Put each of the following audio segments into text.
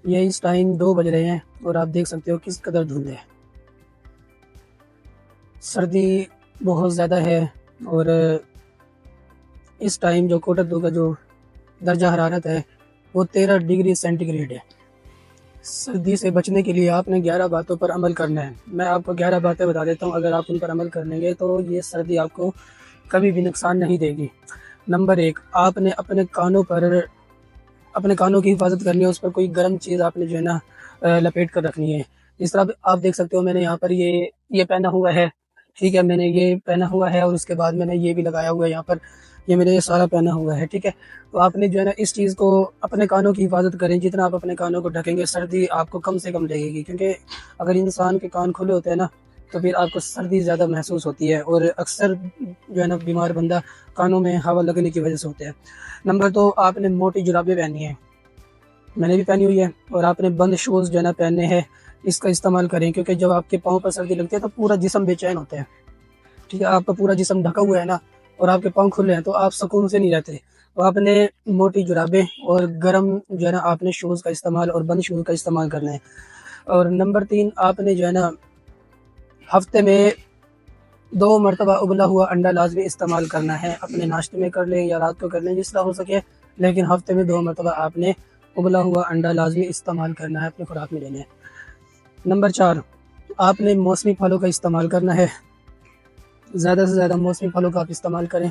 یہ اس ٹائم 2 بج رہے ہیں اور آپ دیکھ سکتے ہو کس قدر دھند ہے، سردی بہت زیادہ ہے، اور اس ٹائم جو کوٹک کا جو درجہ حرارت ہے وہ 13 ڈگری سینٹی گریڈ ہے۔ سردی سے بچنے کے لیے آپ نے 11 باتوں پر عمل کرنا ہے۔ میں آپ کو 11 باتیں بتا دیتا ہوں، اگر آپ ان پر عمل کر لیں گے تو یہ سردی آپ کو کبھی بھی نقصان نہیں دے گی۔ نمبر 1، آپ نے اپنے کانوں کی حفاظت کرنی ہے، اس پر کوئی گرم چیز آپ نے جو ہے نا لپیٹ کر رکھنی ہے۔ جس طرح آپ دیکھ سکتے ہو میں نے یہاں پر یہ پہنا ہوا ہے، ٹھیک ہے، میں نے یہ پہنا ہوا ہے اور اس کے بعد میں نے یہ بھی لگایا ہوا ہے یہاں پر، یہ میں نے سارا پہنا ہوا ہے، ٹھیک ہے۔ تو آپ نے جو ہے نا اس چیز کو اپنے کانوں کی حفاظت کریں، جتنا آپ اپنے کانوں کو ڈھکیں گے سردی آپ کو کم سے کم لگے گی، کیونکہ اگر انسان کے کان کھلے ہوتے ہیں نا تو پھر آپ کو سردی زیادہ محسوس ہوتی ہے، اور اکثر جو ہے نا بیمار بندہ کانوں میں ہوا لگنے کی وجہ سے ہوتے ہیں۔ نمبر 2، آپ نے موٹی جرابیں پہنی ہیں، میں نے بھی پہنی ہوئی ہے، اور آپ نے بند شوز جو ہے نا پہننے ہیں، اس کا استعمال کریں، کیونکہ جب آپ کے پاؤں پر سردی لگتی ہے تو پورا جسم بے چین ہوتا ہے، ٹھیک ہے، آپ کا پورا جسم ڈھکا ہوا ہے نا، اور آپ کے پاؤں کھلے ہیں تو آپ سکون سے نہیں رہتے۔ تو آپ نے موٹی جرابیں اور گرم جو ہے نا آپ نے شوز کا استعمال اور بند شوز کا استعمال کرنا ہے۔ اور نمبر 3، آپ نے جو ہے نا ہفتے میں 2 مرتبہ ابلا ہوا انڈا لازمی استعمال کرنا ہے، اپنے ناشتے میں کر لیں یا رات کو کر لیں جس طرح ہو سکے، لیکن ہفتے میں 2 مرتبہ آپ نے ابلا ہوا انڈا لازمی استعمال کرنا ہے، اپنے خوراک میں لینا ہے۔ نمبر 4، آپ نے موسمی پھلوں کا استعمال کرنا ہے، زیادہ سے زیادہ موسمی پھلوں کا آپ استعمال کریں۔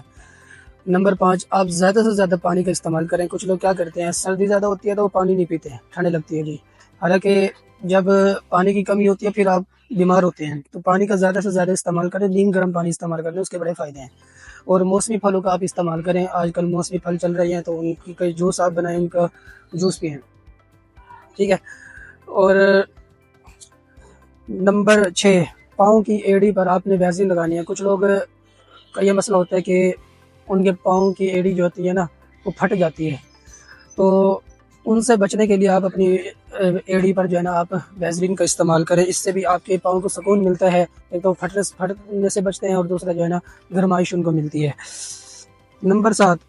نمبر 5، آپ زیادہ سے زیادہ پانی کا استعمال کریں۔ کچھ لوگ کیا کرتے ہیں، سردی زیادہ ہوتی ہے تو وہ پانی نہیں پیتے ہیں، ٹھنڈ لگتی ہے جی، حالانکہ جب پانی کی کمی ہوتی ہے پھر آپ بیمار ہوتے ہیں، تو پانی کا زیادہ سے زیادہ استعمال کریں، نیم گرم پانی استعمال کریں، اس کے بڑے فائدے ہیں۔ اور موسمی پھلوں کا آپ استعمال کریں، آج کل موسمی پھل چل رہے ہیں تو ان کی کوئی جوس آپ بنائیں، ان کا جوس پئیں، ٹھیک ہے۔ اور نمبر 6، پاؤں کی ایڑی پر آپ نے ویزلین لگانی ہے۔ کچھ لوگ کا یہ مسئلہ ہوتا ہے کہ ان کے پاؤں کی ایڑی جو ہوتی ہے نا وہ پھٹ جاتی ہے، تو ان سے بچنے کے لیے آپ اپنی ایڑی پر جو ہے نا آپ ویزلین کا استعمال کریں، اس سے بھی آپ کے پاؤں کو سکون ملتا ہے، ایک تو پھٹنے سے بچتے ہیں اور دوسرا جو ہے نا گرمائش ان کو ملتی ہے۔ نمبر 7،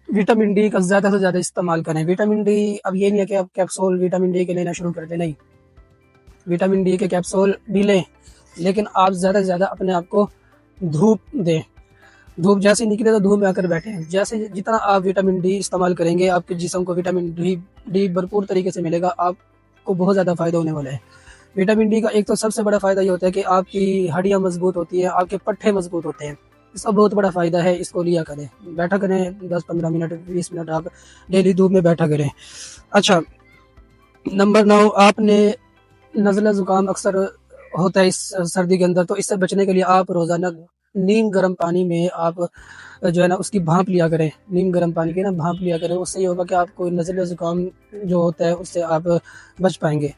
وٹامن ڈی کا زیادہ سے زیادہ استعمال کریں۔ وٹامن ڈی اب یہ نہیں ہے کہ آپ کیپسول وٹامن ڈی کے لینا شروع کر دیں، نہیں، وٹامن ڈی کے کیپسول بھی لیں، لیکن آپ زیادہ سے زیادہ اپنے آپ کو دھوپ دیں، دھوپ جیسے نکلے تو دھوپ میں آ کر بیٹھیں، جیسے جتنا آپ وٹامن ڈی استعمال کریں گے آپ کے جسم کو وٹامن ڈی بھرپور طریقے سے ملے گا، آپ کو بہت زیادہ فائدہ ہونے والا ہے۔ وٹامن ڈی کا ایک تو سب سے بڑا فائدہ یہ ہوتا ہے کہ آپ کی ہڈیاں مضبوط ہوتی ہیں، آپ کے پٹھے مضبوط ہوتے ہیں، اس کا بہت بڑا فائدہ ہے، اس کو لیا کریں، بیٹھا کریں 10-15 منٹ 20 منٹ آپ ڈیلی دھوپ میں بیٹھا کریں۔ اچھا، نمبر 9، آپ نے نزلہ زکام اکثر ہوتا ہے اس سردی کے اندر، تو اس سے بچنے کے لیے آپ روزانہ نیم گرم پانی میں آپ جو ہے نا اس کی بھانپ لیا کریں، نیم گرم پانی کی نا بھانپ لیا کریں، اس سے یہ ہوگا کہ آپ کو نزلہ زکام جو ہوتا ہے اس سے آپ بچ پائیں گے۔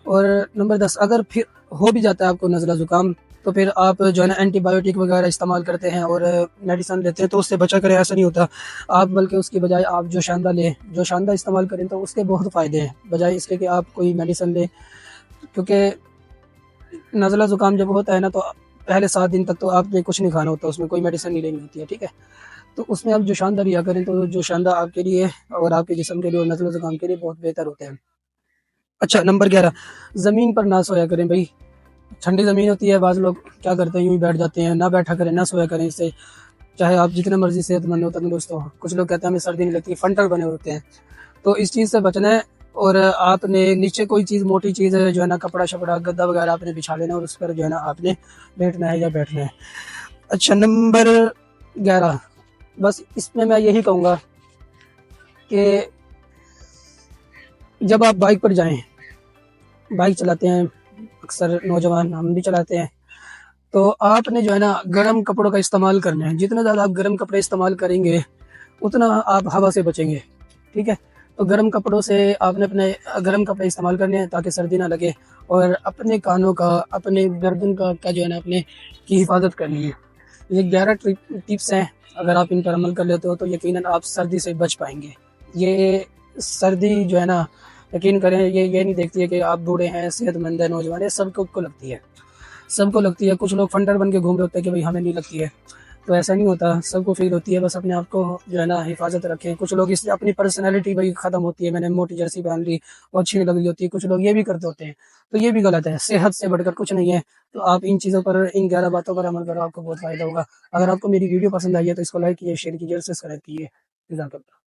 اور نمبر 10، اگر پھر ہو بھی جاتا ہے آپ کو نزلہ زکام تو پھر آپ جو ہے نا اینٹی بایوٹک وغیرہ استعمال کرتے ہیں اور میڈیسن لیتے ہیں، تو اس سے بچا کریں، ایسا نہیں ہوتا آپ، بلکہ اس کی بجائے آپ جوشاندہ لیں، جوشاندہ استعمال کریں تو اس کے بہت فائدے ہیں، بجائے اس کے کہ آپ کوئی میڈیسن لیں، کیونکہ نزلہ زکام جب ہوتا ہے نا تو پہلے 7 دن تک تو آپ نے کچھ نہیں کھانا ہوتا، اس میں کوئی میڈیسن نہیں لینی ہوتی ہے، ٹھیک ہے، تو اس میں آپ جوشاندہ لیا کریں، تو جوشاندہ آپ کے لیے اور آپ کے جسم کے لیے اور نزلہ زکام کے لیے بہت بہتر ہوتے ہیں۔ اچھا، نمبر 11، زمین پر نہ سویا کریں بھائی، ٹھنڈی زمین ہوتی ہے، بعض لوگ کیا کرتے ہیں یوں ہی بیٹھ جاتے ہیں، نہ بیٹھا کریں، نہ سویا کریں، اس سے چاہے آپ جتنے مرضی صحت مند ہو تندرست ہو، کچھ لوگ کہتے ہیں ہمیں سردی نہیں لگتی، فنٹر بنے ہوتے ہیں، تو اس چیز سے بچنا ہے، اور آپ نے نیچے کوئی چیز موٹی چیز ہے جو ہے نا کپڑا شپڑا گدا وغیرہ آپ نے بچھا لینا اور اس پر جو ہے نا آپ نے لیٹنا ہے یا بیٹھنا ہے۔ اچھا، نمبر 11، بس اس میں یہی کہوں گا کہ جب آپ بائک پر جائیں، بائک چلاتے ہیں اکثر نوجوان، ہم بھی چلاتے ہیں، تو آپ نے جو ہے نا گرم کپڑوں کا استعمال کرنا ہے، جتنا زیادہ آپ گرم کپڑے استعمال کریں گے اتنا آپ ہوا سے بچیں گے، ٹھیک ہے، تو گرم کپڑوں سے آپ نے اپنے گرم کپڑے استعمال کرنے ہیں تاکہ سردی نہ لگے، اور اپنے کانوں کا، اپنے گردن کا جو ہے نا اپنے کی حفاظت کرنی ہے۔ یہ 11 ٹپس ہیں، اگر آپ ان پر عمل کر لیتے ہو تو یقیناً آپ سردی سے بچ پائیں گے۔ یہ سردی جو ہے نا یقین کریں یہ نہیں دیکھتی ہے کہ آپ بوڑھے ہیں، صحت مند ہے، نوجوان ہے، سب کو لگتی ہے، سب کو لگتی ہے، کچھ لوگ فنڈر بن کے گھوم رہے ہوتے ہیں کہ بھائی ہمیں نہیں لگتی ہے، تو ایسا نہیں ہوتا، سب کو فیل ہوتی ہے، بس اپنے آپ کو جو ہے نا حفاظت رکھیں۔ کچھ لوگ اس سے اپنی پرسنالٹی بھائی ختم ہوتی ہے، میں نے موٹی جرسی پہن لی اور اچھی نہیں لگ رہی ہوتی ہے، کچھ لوگ یہ بھی کرتے ہوتے ہیں، تو یہ بھی غلط ہے۔ صحت سے بڑھ کر کچھ نہیں ہے، تو آپ ان چیزوں پر، ان 11 باتوں پر عمل کرو، آپ کو بہت فائدہ ہوگا۔ اگر آپ کو میری ویڈیو پسند آئی ہے تو اس کو لائک کیجیے، شیئر کیجیے اور سبسکرائب کیجیے۔ جزاک اللہ۔